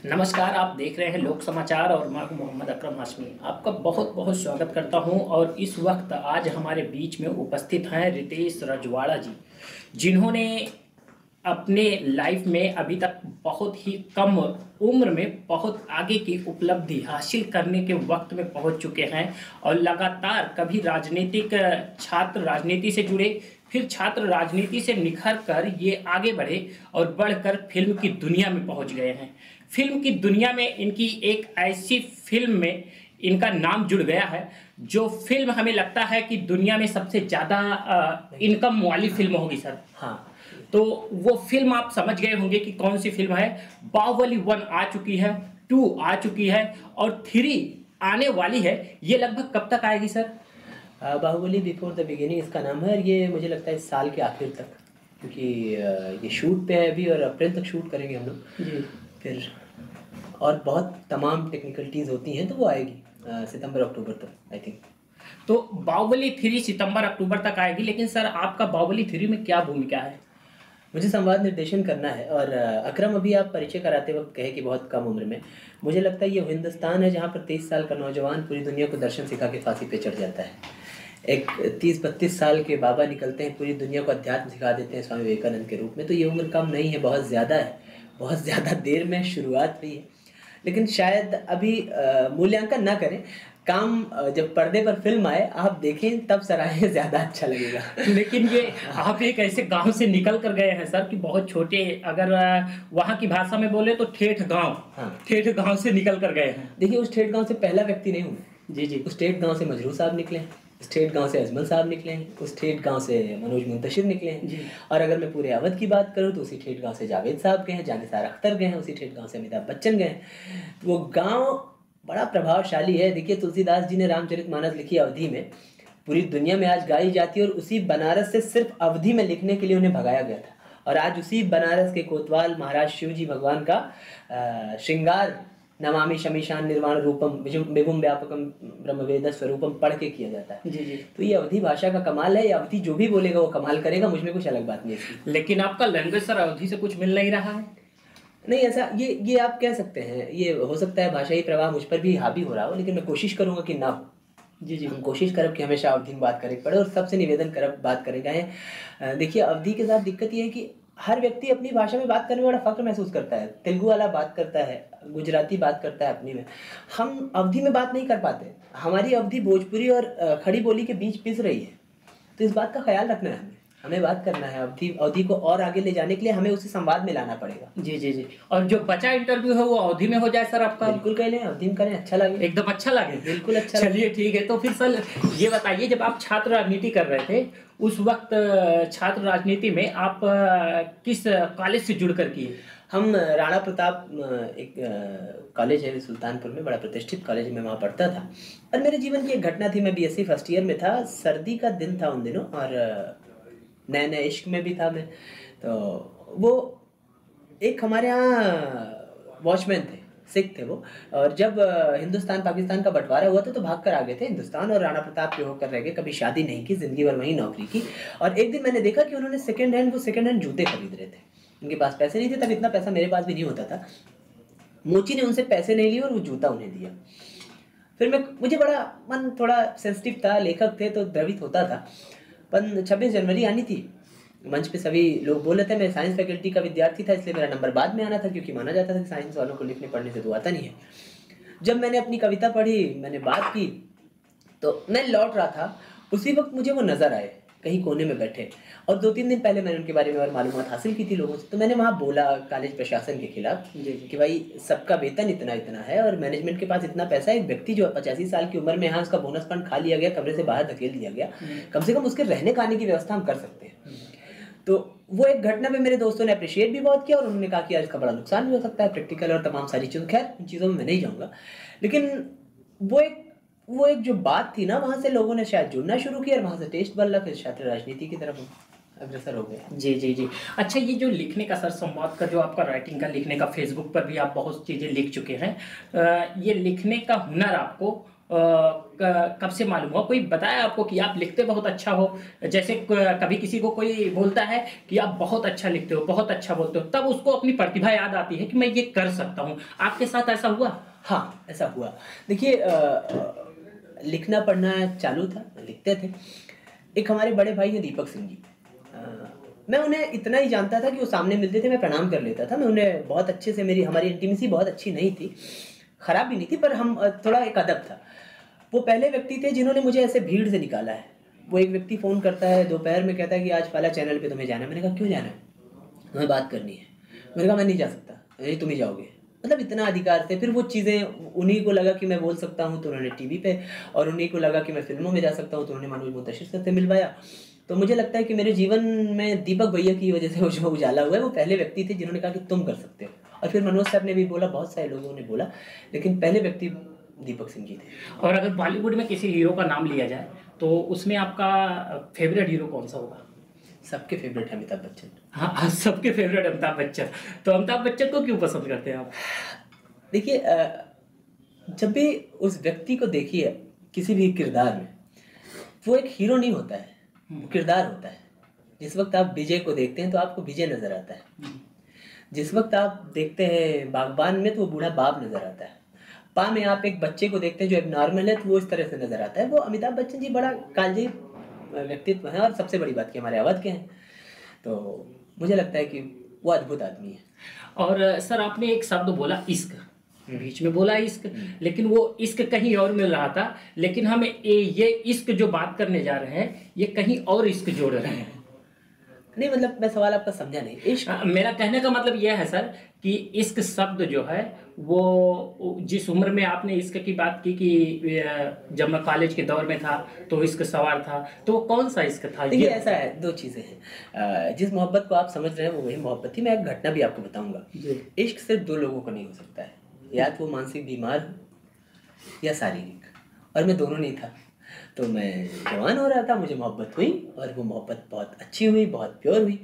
नमस्कार, आप देख रहे हैं लोक समाचार और मैं हूं मोहम्मद अकरम हाशमी। आपका बहुत बहुत स्वागत करता हूं। और इस वक्त आज हमारे बीच में उपस्थित हैं रितेश रजवाड़ा जी, जिन्होंने अपने लाइफ में अभी तक बहुत ही कम उम्र में बहुत आगे की उपलब्धि हासिल करने के वक्त में पहुंच चुके हैं। और लगातार कभी छात्र राजनीति से जुड़े, फिर छात्र राजनीति से निखर कर ये आगे बढ़े और बढ़कर फिल्म की दुनिया में पहुंच गए हैं। फिल्म की दुनिया में इनकी एक ऐसी फिल्म में इनका नाम जुड़ गया है, जो फिल्म हमें लगता है कि दुनिया में सबसे ज़्यादा इनकम वाली फिल्म होगी सर। हाँ, तो वो फिल्म आप समझ गए होंगे कि कौन सी फिल्म है। बाहुबली 1 आ चुकी है, 2 आ चुकी है और 3 आने वाली है। ये लगभग कब तक आएगी sir? Baahubali before the beginning इसका नाम है। और ये मुझे लगता है इस साल के आखिर तक, क्योंकि ये शूट पे है अभी और अप्रैल तक शूट करेंगे हम लोग जी। फिर और बहुत तमाम टेक्निकलिटीज़ होती हैं, तो वो आएगी सितंबर अक्टूबर तक आई थिंक। तो बाहुबली 3 सितंबर अक्टूबर तक आएगी। लेकिन सर, आपका बाहुबली 3 में क्या भूमिका है? मुझे संवाद निर्देशन करना है। और अकरम, अभी आप परिचय कराते वक्त कहे कि बहुत कम उम्र में, मुझे लगता है ये हिंदुस्तान है जहाँ पर 23 साल का नौजवान पूरी दुनिया को दर्शन सिखा के फांसी पे चढ़ जाता है। एक 30-32 साल के बाबा निकलते हैं, पूरी दुनिया को अध्यात्म सिखा देते हैं स्वामी विवेकानंद के रूप में। तो ये उम्र कम नहीं है, बहुत ज़्यादा है, बहुत ज़्यादा देर में शुरुआत हुई है। लेकिन शायद अभी मूल्यांकन ना करें, काम जब पर्दे पर फिल्म आए आप देखें तब सराहें ज़्यादा अच्छा लगेगा। लेकिन ये आप एक ऐसे गांव से निकल कर गए हैं सर कि बहुत छोटे, अगर वहाँ की भाषा में बोले तो ठेठ गांव। हाँ, ठेठ गांव से निकल कर गए हैं। देखिए, उस ठेठ गांव से पहला व्यक्ति नहीं हूँ जी जी। उस ठेठ गांव से मजरू साहब निकले हैं, उस ठेठ गांव से अजमल साहब निकले हैं, उस ठेठ गांव से मनोज मुंतशिर निकले हैं जी। और अगर मैं पूरे अवध की बात करूं तो उसी ठेठ गांव से जावेद साहब गए हैं, जानिसार अख्तर गए हैं, उसी ठेठ गांव से अमिताभ बच्चन गए हैं। वो गांव बड़ा प्रभावशाली है। देखिए, तुलसीदास जी ने रामचरितमानस लिखी अवधि में, पूरी दुनिया में आज गाई जाती है, और उसी बनारस से सिर्फ अवधि में लिखने के लिए उन्हें भगाया गया था। और आज उसी बनारस के कोतवाल महाराज शिव जी भगवान का श्रृंगार नमामि शमीशान निर्वाण रूपम विभुम व्यापकम ब्रह्मवेद स्वरूपम पढ़ के किया जाता है जी जी। तो ये अवधि भाषा का कमाल है। ये अवधि जो भी बोलेगा वो कमाल करेगा, मुझ में कुछ अलग बात नहीं है। लेकिन आपका लैंग्वेज सर अवधि से कुछ मिल नहीं रहा है। नहीं, ऐसा ये आप कह सकते हैं। ये हो सकता है भाषाई प्रभाव मुझ पर भी हावी हो रहा हो, लेकिन मैं कोशिश करूंगा कि ना हो। जी जी। हम कोशिश करब कि हमेशा अवधि में बात करें पड़े, और सबसे निवेदन करब बात करेंगे। देखिए, अवधि के साथ दिक्कत ये है कि हर व्यक्ति अपनी भाषा में बात करने में बड़ा फख्र महसूस करता है। तेलुगु वाला बात करता है, गुजराती बात करता है अपनी में, हम अवधि में बात नहीं कर पाते। हमारी अवधि भोजपुरी और खड़ी बोली के बीच पिस रही है। तो इस बात का ख्याल रखना है हमें बात करना है। अवधि को और आगे ले जाने के लिए हमें उसे संवाद में लाना पड़ेगा। जी जी जी। और जो बचा इंटरव्यू है वो अवधि में हो जाए सर आपका? बिल्कुल कह लें, अवधि में करें, अच्छा लगे, एकदम अच्छा लगे, बिल्कुल अच्छा। चलिए ठीक है। तो फिर सर ये बताइए, जब आप छात्र राजनीति कर रहे थे उस वक्त छात्र राजनीति में आप किस कॉलेज से जुड़ कर किए? हम राणा प्रताप, एक कॉलेज है सुल्तानपुर में, बड़ा प्रतिष्ठित कॉलेज में, वहाँ पढ़ता था। और मेरे जीवन की एक घटना थी। मैं बीएससी फर्स्ट ईयर में था, सर्दी का दिन था उन दिनों, और नए नए इश्क में भी था मैं। तो वो एक हमारे यहाँ वॉचमैन थे, सिख थे वो। और जब हिंदुस्तान पाकिस्तान का बंटवारा हुआ था तो भाग कर आ गए थे हिंदुस्तान, और राणा प्रताप पे होकर रह गए। कभी शादी नहीं की, जिंदगी भर वहीं नौकरी की। और एक दिन मैंने देखा कि उन्होंने सेकेंड हैंड जूते खरीद रहे थे। उनके पास पैसे नहीं थे, तब इतना पैसा मेरे पास भी नहीं होता था। मोची ने उनसे पैसे नहीं लिए और वो जूता उन्हें दिया। फिर मुझे बड़ा मन थोड़ा सेंसिटिव था, लेखक थे तो द्रवित होता था। पर 26 जनवरी आनी थी, मंच पे सभी लोग बोल रहे थे। मैं साइंस फैकल्टी का विद्यार्थी था, इसलिए मेरा नंबर बाद में आना था, क्योंकि माना जाता था कि साइंस वालों को लिखने पढ़ने से तो आता नहीं है। जब मैंने अपनी कविता पढ़ी, मैंने बात की, तो मैं लौट रहा था, उसी वक्त मुझे वो नज़र आए कहीं कोने में बैठे। और 2-3 दिन पहले मैंने उनके बारे में और मालूमात हासिल की थी लोगों से। तो मैंने वहाँ बोला कॉलेज प्रशासन के खिलाफ कि भाई, सबका वेतन इतना इतना है और मैनेजमेंट के पास इतना पैसा है। एक व्यक्ति जो 85 साल की उम्र में, यहाँ उसका बोनस फंड खा लिया गया, कमरे से बाहर धकेल दिया गया, कम से कम उसके रहने खाने की व्यवस्था हम कर सकते हैं। तो वो एक घटना पे मेरे दोस्तों ने अप्रिशिएट भी बहुत किया, और उन्होंने कहा कि यार इसका बड़ा नुकसान भी हो सकता है, प्रैक्टिकल और तमाम सारी चीज़ों। खैर, उन चीज़ों में मैं नहीं जाऊँगा। लेकिन वो एक जो बात थी ना, वहाँ से लोगों ने शायद जुड़ना शुरू किया, और वहाँ से टेस्ट बदला, फिर छात्र राजनीति की तरफ अग्रसर हो गया। जी जी जी। अच्छा, ये जो लिखने का सर, संवाद का जो आपका राइटिंग का, लिखने का, फेसबुक पर भी आप बहुत चीज़ें लिख चुके हैं। ये लिखने का हुनर आपको कब से मालूम हुआ? कोई बताया आपको कि आप लिखते बहुत अच्छा हो? जैसे कभी किसी को कोई बोलता है कि आप बहुत अच्छा लिखते हो, बहुत अच्छा बोलते हो, तब उसको अपनी प्रतिभा याद आती है कि मैं ये कर सकता हूँ। आपके साथ ऐसा हुआ? हाँ, ऐसा हुआ। देखिए लिखना पढ़ना चालू था, लिखते थे। एक हमारे बड़े भाई हैं दीपक सिंह जी। मैं उन्हें इतना ही जानता था कि वो सामने मिलते थे, मैं प्रणाम कर लेता था। मैं उन्हें बहुत अच्छे से, हमारी इंटीमेसी बहुत अच्छी नहीं थी, खराब भी नहीं थी, पर हम थोड़ा एक अदब था। वो पहले व्यक्ति थे जिन्होंने मुझे ऐसे भीड़ से निकाला है। वो एक व्यक्ति फ़ोन करता है दोपहर में, कहता है कि आज फला चैनल पे तुम्हें जाना है। मैंने कहा क्यों जाना है? तुम्हें बात करनी है। मैंने कहा मैं नहीं जा सकता। नहीं, तुम ही जाओगे। मतलब इतना अधिकार थे। फिर वो चीज़ें उन्हीं को लगा कि मैं बोल सकता हूँ तो उन्होंने टीवी पे, और उन्हीं को लगा कि मैं फिल्मों में जा सकता हूँ तो उन्होंने मनोज मुंतशिर से मिलवाया। तो मुझे लगता है कि मेरे जीवन में दीपक भैया की वजह से वो जो उजाला हुआ है, वो पहले व्यक्ति थे जिन्होंने कहा कि तुम कर सकते हो। और फिर मनोज सर ने भी बोला, बहुत सारे लोगों ने बोला, लेकिन पहले व्यक्ति दीपक सिंह जी थे। और अगर बॉलीवुड में किसी हीरो का नाम लिया जाए तो उसमें आपका फेवरेट हीरो कौन सा होगा? सबके फेवरेट है अमिताभ बच्चन। हाँ हाँ, सबके फेवरेट अमिताभ बच्चन। तो अमिताभ बच्चन को क्यों पसंद करते हैं आप? देखिए जब भी उस व्यक्ति को देखिए किसी भी किरदार में, वो एक हीरो नहीं होता है, वो किरदार होता है। जिस वक्त आप विजय को देखते हैं तो आपको विजय नजर आता है। जिस वक्त आप देखते हैं बागबान में तो वो बूढ़ा बाप नजर आता है। पा में आप एक बच्चे को देखते हैं जो एक नॉर्मल है तो वो इस तरह से नजर आता है। वो अमिताभ बच्चन जी बड़ा कालजयी व्यक्तित्व है, और सबसे बड़ी बात कि हमारे अवध के हैं। तो मुझे लगता है कि वो अद्भुत आदमी है। और सर आपने एक शब्द बोला इश्क, बीच में बोला इश्क, लेकिन वो इश्क कहीं और मिल रहा था। लेकिन हम ये इश्क जो बात करने जा रहे हैं ये कहीं और इश्क जोड़ रहे हैं। नहीं, मतलब मैं सवाल आपका समझा नहीं। इश्क, मेरा कहने का मतलब यह है सर कि इश्क शब्द जो है वो जिस उम्र में आपने इश्क की बात की कि जब मैं कॉलेज के दौर में था तो इश्क सवार था, तो वो कौन सा इश्क था? देखिए ये ऐसा है, दो चीज़ें हैं। जिस मोहब्बत को आप समझ रहे हैं वो वही मोहब्बत थी। मैं एक घटना भी आपको बताऊंगा। जी। इश्क सिर्फ दो लोगों को नहीं हो सकता है, या तो वो मानसिक बीमार हो या शारीरिक, और मैं दोनों नहीं था। तो मैं जवान हो रहा था, मुझे मोहब्बत हुई, और वो मोहब्बत बहुत अच्छी हुई, बहुत प्योर हुई।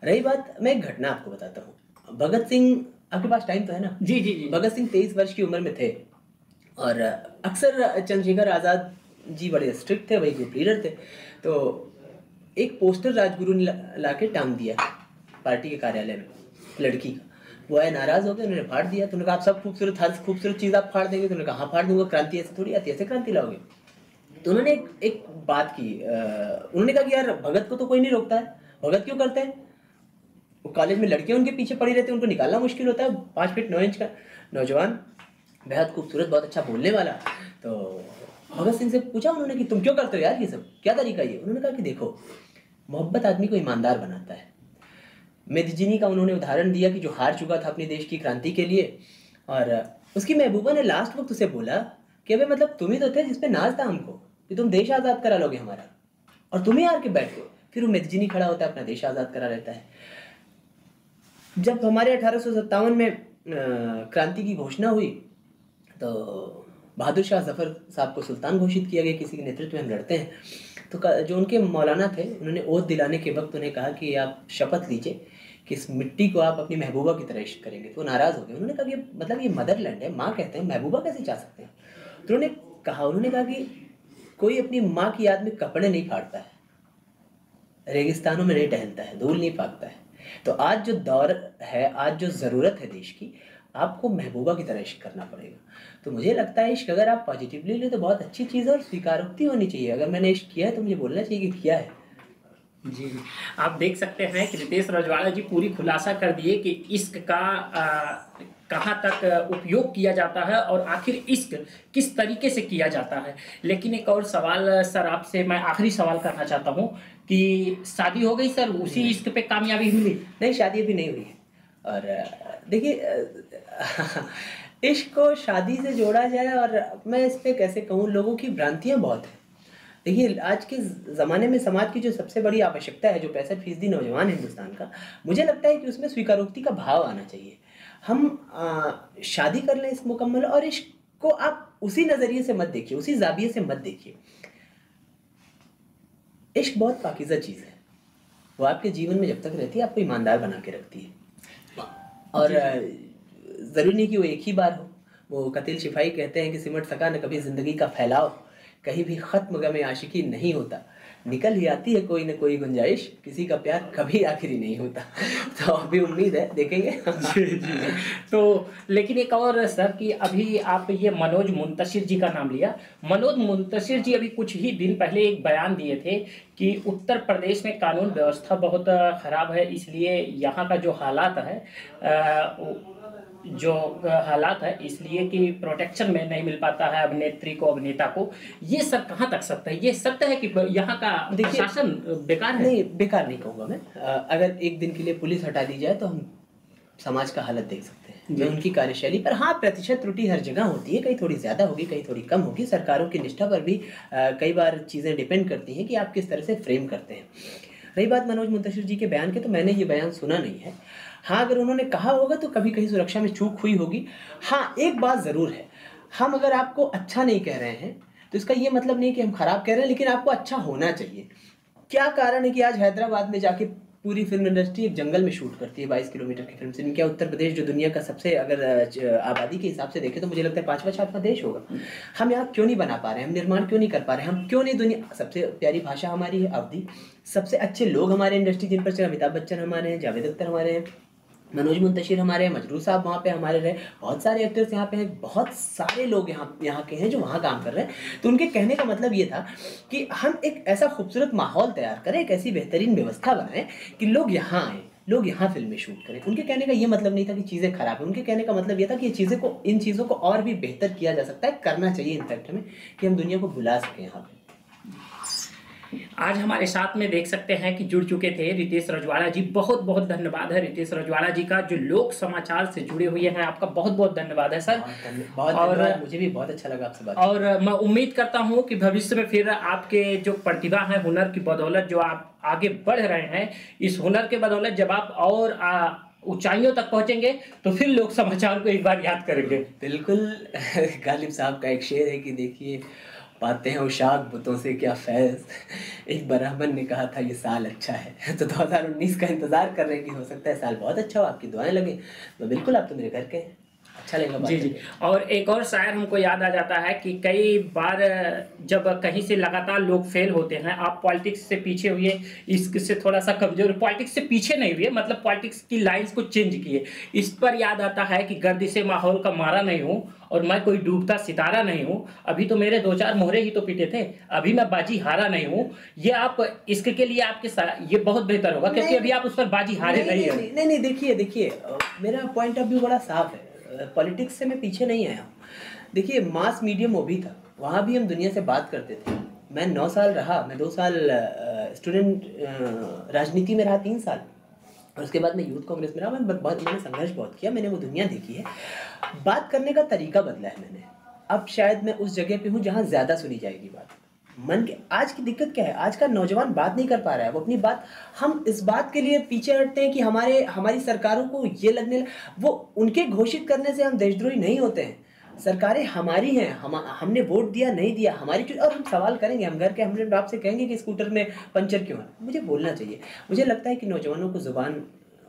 रही बात, मैं एक घटना आपको बताता हूँ। भगत सिंह, आपके पास टाइम तो है ना? जी जी जी। भगत सिंह 23 वर्ष की उम्र में थे, और अक्सर चंद्रशेखर आज़ाद जी बड़े स्ट्रिक्ट थे, वही ग्रुप लीडर थे। तो एक पोस्टर राजगुरु ने ला के टांग दिया पार्टी के कार्यालय में, लड़की का। वो आए, नाराज हो गए, उन्होंने फाड़ दिया। तो उन्होंने कहा आप सब खूबसूरत, हर खूबसूरत चीज़ आप फाड़ देंगे? तो उन्होंने कहा हाँ फाड़ दूंगा, क्रांति ऐसे थोड़ी आती है, ऐसे क्रांति लाओगे? तो उन्होंने एक बात की, उन्होंने कहा कि यार भगत को तो कोई नहीं रोकता है, भगत क्यों करते हैं? वो कॉलेज में लड़कियां उनके पीछे पड़ी रहती हैं, उनको निकालना मुश्किल होता है। 5 फीट 9 इंच का नौजवान, बेहद खूबसूरत, बहुत अच्छा बोलने वाला। तो भगत सिंह से पूछा उन्होंने कि तुम क्यों करते हो यार ये सब, क्या तरीका ये? उन्होंने कहा कि देखो, मोहब्बत आदमी को ईमानदार बनाता है। मेदिजिनी का उन्होंने उदाहरण दिया कि जो हार चुका था अपने देश की क्रांति के लिए, और उसकी महबूबा ने लास्ट वक्त उसे बोला कि अबे मतलब तुम ही तो थे जिसपे नाज था हमको कि तुम देश आज़ाद करा लोगे हमारा, और तुम ही हार के बैठ गए। फिर वो मेदिजिनी खड़ा होता है, अपना देश आज़ाद करा रहता है। जब हमारे 1857 में क्रांति की घोषणा हुई तो बहादुर शाह जफर साहब को सुल्तान घोषित किया गया, किसी के नेतृत्व में हम लड़ते हैं। तो जो उनके मौलाना थे, उन्होंने ओथ दिलाने के वक्त उन्हें कहा कि आप शपथ लीजिए कि इस मिट्टी को आप अपनी महबूबा की तरह इश्क करेंगे। तो वो नाराज़ हो गए। उन्होंने कहा कि मतलब ये मदरलैंड है, माँ कहते हैं, महबूबा कैसे चाह सकते हैं? तो उन्होंने कहा कि कोई अपनी माँ की याद में कपड़े नहीं फाड़ता है, रेगिस्तानों में नहीं टहलता है, धूल नहीं फाकता है। तो आज जो दौर है, आज जो ज़रूरत है देश की, आपको महबूबा की तरह इश्क करना पड़ेगा। तो मुझे लगता है इश्क अगर आप पॉजिटिवली ले तो बहुत अच्छी चीज़ है, और स्वीकारोक्ति होनी चाहिए। अगर मैंने इश्क किया है तो मुझे बोलना चाहिए कि किया है। जी जी। आप देख सकते हैं कि रितेश रजवाड़ा जी पूरी खुलासा कर दिए कि इश्क का कहाँ तक उपयोग किया जाता है और आखिर इश्क किस तरीके से किया जाता है। लेकिन एक और सवाल सर आपसे मैं आखिरी सवाल करना चाहता हूँ कि शादी हो गई सर, उसी इश्क पे कामयाबी मिली? नहीं, शादी अभी नहीं हुई है। और देखिए इश्क को शादी से जोड़ा जाए, और मैं इस पे कैसे कहूँ, लोगों की भ्रांतियाँ बहुत हैं। देखिए आज के ज़माने में समाज की जो सबसे बड़ी आवश्यकता है, जो 65% नौजवान हिंदुस्तान का, मुझे लगता है कि उसमें स्वीकारोक्ति का भाव आना चाहिए। हम शादी कर लें इस मुकम्मल, और इश्क को आप उसी नज़रिए से मत देखिए, उसी जाविये से मत देखिए। इश्क बहुत पाकीज़ा चीज़ है, वो आपके जीवन में जब तक रहती है आपको ईमानदार बना के रखती है। और ज़रूरी नहीं कि वो एक ही बार हो, वो कतील शिपाही कहते हैं कि सिमट सका न कभी ज़िंदगी का फैलाव, कहीं भी ख़त्म गमे आशिकी नहीं होता, निकल ही आती है कोई न कोई गुंजाइश, किसी का प्यार कभी आखिरी नहीं होता। तो अभी उम्मीद है देखेंगे। जी जी। तो लेकिन एक और सर कि अभी आप ये मनोज मुंतशिर जी का नाम लिया। मनोज मुंतशिर जी अभी कुछ ही दिन पहले एक बयान दिए थे कि उत्तर प्रदेश में कानून व्यवस्था बहुत ख़राब है, इसलिए यहाँ का जो हालात है इसलिए कि प्रोटेक्शन में नहीं मिल पाता है अभिनेत्री को, अभिनेता को। ये सब कहाँ तक सत्य है? ये सत्य है कि यहाँ का शासन बेकार है? नहीं, बेकार नहीं कहूँगा मैं। अगर एक दिन के लिए पुलिस हटा दी जाए तो हम समाज का हालत देख सकते हैं मैं उनकी कार्यशैली पर। हाँ, प्रतिशत त्रुटि हर जगह होती है, कहीं थोड़ी ज़्यादा होगी, कहीं थोड़ी कम होगी। सरकारों की निष्ठा पर भी कई बार चीज़ें डिपेंड करती हैं कि आप किस तरह से फ्रेम करते हैं। रही बात मनोज मुंतशिर जी के बयान के, तो मैंने ये बयान सुना नहीं है। हाँ, अगर उन्होंने कहा होगा तो कभी कहीं सुरक्षा में चूक हुई होगी। हाँ, एक बात ज़रूर है, हम अगर आपको अच्छा नहीं कह रहे हैं तो इसका ये मतलब नहीं कि हम ख़राब कह रहे हैं, लेकिन आपको अच्छा होना चाहिए। क्या कारण है कि आज हैदराबाद में जाके पूरी फिल्म इंडस्ट्री एक जंगल में शूट करती है 22 किलोमीटर की फिल्म से? क्या उत्तर प्रदेश जो दुनिया का सबसे, अगर आबादी के हिसाब से देखें तो मुझे लगता है 5वां 6वां देश होगा। हम यहाँ क्यों नहीं बना पा रहे हैं? हम निर्माण क्यों नहीं कर पा रहे हैं? हम क्यों नहीं? दुनिया सबसे प्यारी भाषा हमारी है अवधी, सबसे अच्छे लोग हमारे इंडस्ट्री जिन पर चले, अमिताभ बच्चन हमारे हैं, जावेद अख्तर हमारे हैं, मनोज मुंतशिर हमारे हैं, मजरूर साहब वहाँ पे हमारे रहे, बहुत सारे एक्टर्स यहाँ पे हैं, बहुत सारे लोग यहाँ के हैं जो वहाँ काम कर रहे हैं। तो उनके कहने का मतलब ये था कि हम एक ऐसा खूबसूरत माहौल तैयार करें, एक ऐसी बेहतरीन व्यवस्था बनाएं कि लोग यहाँ आएँ, लोग यहाँ फिल्में शूट करें। उनके कहने का ये मतलब नहीं था कि चीज़ें खराब हैं, उनके कहने का मतलब ये था कि इन चीज़ों को और भी बेहतर किया जा सकता है, करना चाहिए इनफैक्ट हमें, कि हम दुनिया को भुला सकें यहाँ पर। आज हमारे साथ में देख सकते हैं कि जुड़ चुके थे रितेश रजवाड़ा जी। बहुत बहुत धन्यवाद है रितेश रजवाड़ा जी का, जो लोक समाचार से जुड़े हुए हैं। आपका बहुत बहुत धन्यवाद है सर। और मुझे भी बहुत अच्छा लगा आपसे बात। और मैं उम्मीद करता हूं कि भविष्य में फिर आपके जो प्रतिभा है, हुनर की बदौलत जो आप आगे बढ़ रहे हैं, इस हुनर के बदौलत जब आप और ऊंचाइयों तक पहुंचेंगे तो फिर लोक समाचार को एक बार याद करेंगे। बिल्कुल। गालिब साहब का एक शेर है कि देखिए, पाते हैं उशाक बुतों से क्या फैज़, एक ब्राह्मण ने कहा था ये साल अच्छा है। तो 2019 का इंतज़ार कर रहे हैं कि हो सकता है साल बहुत अच्छा हो, आपकी दुआएं लगे तो बिल्कुल आप तो मेरे घर के हैं, अच्छा लगेगा। जी जी। और एक और शायर हमको याद आ जाता है कि कई बार जब कहीं से लगातार लोग फेल होते हैं, आप पॉलिटिक्स से पीछे हुए, इससे थोड़ा सा कमजोर, पॉलिटिक्स से पीछे नहीं हुए, मतलब पॉलिटिक्स की लाइंस को चेंज किए। इस पर याद आता है कि गर्दिश माहौल का मारा नहीं हूँ और मैं कोई डूबता सितारा नहीं हूँ, अभी तो मेरे 2-4 मोहरे ही तो पीटे थे, अभी मैं बाजी हारा नहीं हूँ। ये आप इसके लिए आपके साथ ये बहुत बेहतर होगा, क्योंकि अभी आप उस पर बाजी हारे नहीं है। नहीं, देखिए मेरा पॉइंट ऑफ व्यू बड़ा साफ है। पॉलिटिक्स से मैं पीछे नहीं आया हूँ। देखिए, मास मीडियम वो भी था, वहाँ भी हम दुनिया से बात करते थे। मैं 9 साल रहा, मैं 2 साल स्टूडेंट राजनीति में रहा, 3 साल, और उसके बाद मैं यूथ कांग्रेस में रहा। मैंने संघर्ष बहुत किया, मैंने वो दुनिया देखी है। बात करने का तरीका बदला है मैंने। अब शायद मैं उस जगह पे हूँ जहाँ ज़्यादा सुनी जाएगी बात। मन के आज की दिक्कत क्या है? आज का नौजवान बात नहीं कर पा रहा है, वो अपनी बात, हम इस बात के लिए पीछे हटते हैं कि हमारी सरकारों को ये लगने, वो उनके घोषित करने से हम देशद्रोही नहीं होते हैं। सरकारें हमारी हैं, हमने वोट दिया नहीं दिया हमारी, और हम सवाल करेंगे, हम घर के हम आपसे कहेंगे कि स्कूटर में पंचर क्यों है। मुझे बोलना चाहिए। मुझे लगता है कि नौजवानों को ज़ुबान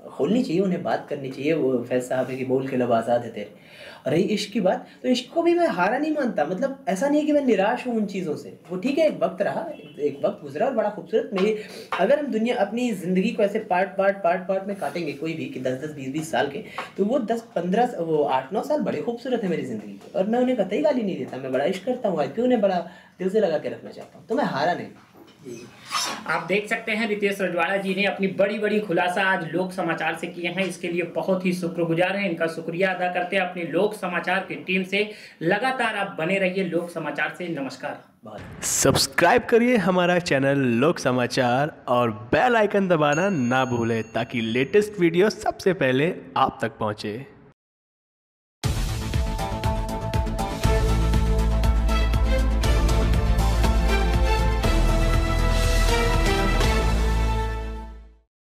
खोलनी चाहिए, उन्हें बात करनी चाहिए। वो फैज़ साहब है कि बोल के लब आज़ाद है तेरे। और रही इश्क की बात, तो इश्क को भी मैं हारा नहीं मानता। मतलब ऐसा नहीं है कि मैं निराश हूँ उन चीज़ों से। वो ठीक है, एक वक्त रहा, एक वक्त गुजरा और बड़ा खूबसूरत। मेरी अगर हम दुनिया अपनी ज़िंदगी को ऐसे पार्ट में काटेंगे कोई भी, कि 10-10, 20-20 साल के, तो वो 10-15, वो 8-9 साल बड़े खूबसूरत है मेरी ज़िंदगी के। और मैं उन्हें कतई गाली नहीं देता, मैं बड़ा इश्क करता हूँ, आज भी उन्हें बड़ा दिल से लगा के रखना चाहता हूँ। तो मैं हारा नहीं। आप देख सकते हैं रितेश रजवाड़ा जी ने अपनी बड़ी खुलासा आज लोक समाचार से किए हैं, इसके लिए बहुत ही शुक्रगुजार हैं, इनका शुक्रिया अदा करते हैं अपनी लोक समाचार की टीम से। लगातार आप बने रहिए लोक समाचार से। नमस्कार। सब्सक्राइब करिए हमारा चैनल लोक समाचार और बेल आइकन दबाना ना भूलें, ताकि लेटेस्ट वीडियो सबसे पहले आप तक पहुंचे।